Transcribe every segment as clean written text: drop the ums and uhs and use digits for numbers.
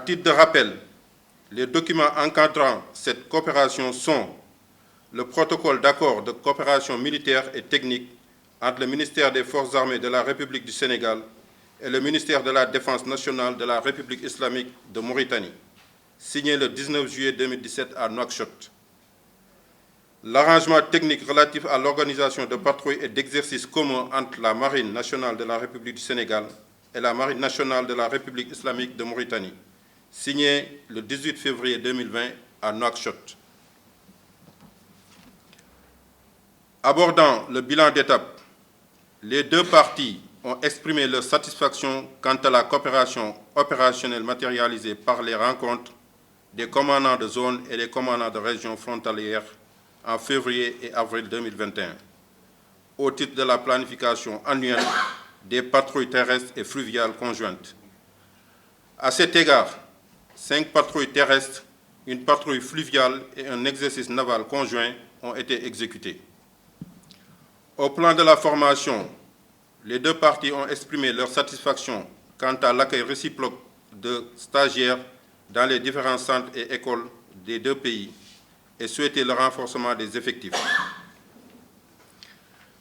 titre de rappel, les documents encadrant cette coopération sont le protocole d'accord de coopération militaire et technique entre le ministère des Forces armées de la République du Sénégal et le ministère de la Défense nationale de la République islamique de Mauritanie, signé le 19 juillet 2017 à Nouakchott. L'arrangement technique relatif à l'organisation de patrouilles et d'exercices communs entre la Marine nationale de la République du Sénégal et la Marine nationale de la République islamique de Mauritanie, signé le 18 février 2020 à Nouakchott. Abordant le bilan d'étape, les deux parties ont exprimé leur satisfaction quant à la coopération opérationnelle matérialisée par les rencontres des commandants de zone et des commandants de régions frontalières en février et avril 2021, au titre de la planification annuelle des patrouilles terrestres et fluviales conjointes. À cet égard, 5 patrouilles terrestres, une patrouille fluviale et un exercice naval conjoint ont été exécutés. Au plan de la formation, les deux parties ont exprimé leur satisfaction quant à l'accueil réciproque de stagiaires dans les différents centres et écoles des deux pays et souhaité le renforcement des effectifs.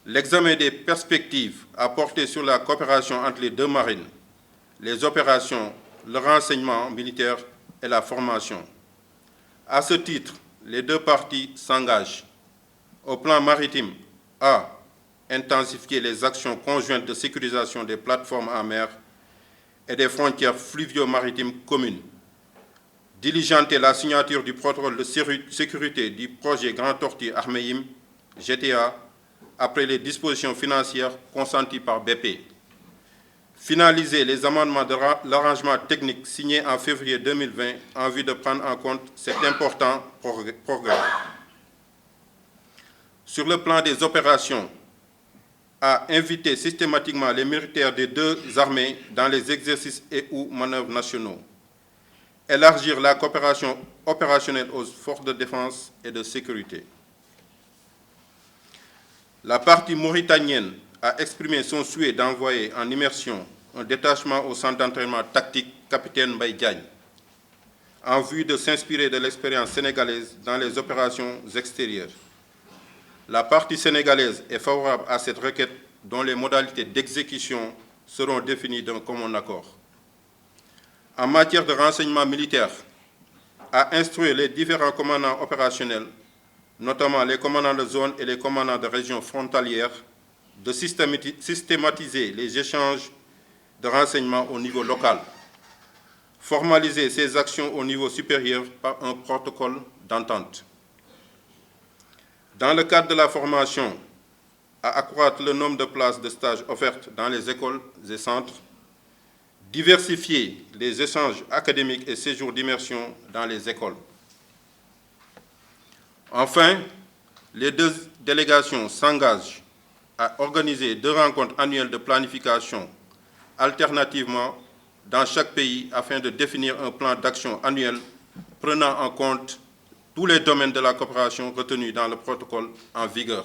L'examen des perspectives a porté sur la coopération entre les deux marines, les opérations, le renseignement militaire et la formation. À ce titre, les deux parties s'engagent, au plan maritime, à intensifier les actions conjointes de sécurisation des plateformes en mer et des frontières fluvio-maritimes communes, diligenter la signature du protocole de sécurité du projet Grand Tortue Ahmeyim, GTA, après les dispositions financières consenties par BP. Finaliser les amendements de l'arrangement technique signé en février 2020 en vue de prendre en compte cet important progrès. Sur le plan des opérations, à inviter systématiquement les militaires des deux armées dans les exercices et ou manœuvres nationaux. Élargir la coopération opérationnelle aux forces de défense et de sécurité. La partie mauritanienne a exprimé son souhait d'envoyer en immersion un détachement au centre d'entraînement tactique Capitaine Mbaye Diagne, en vue de s'inspirer de l'expérience sénégalaise dans les opérations extérieures. La partie sénégalaise est favorable à cette requête dont les modalités d'exécution seront définies d'un commun accord. En matière de renseignement militaire, à instruire les différents commandants opérationnels, notamment les commandants de zone et les commandants de régions frontalières, de systématiser les échanges de renseignements au niveau local, formaliser ces actions au niveau supérieur par un protocole d'entente. Dans le cadre de la formation, à accroître le nombre de places de stage offertes dans les écoles et centres, diversifier les échanges académiques et séjours d'immersion dans les écoles. Enfin, les deux délégations s'engagent à organiser 2 rencontres annuelles de planification alternativement dans chaque pays afin de définir un plan d'action annuel prenant en compte tous les domaines de la coopération retenus dans le protocole en vigueur.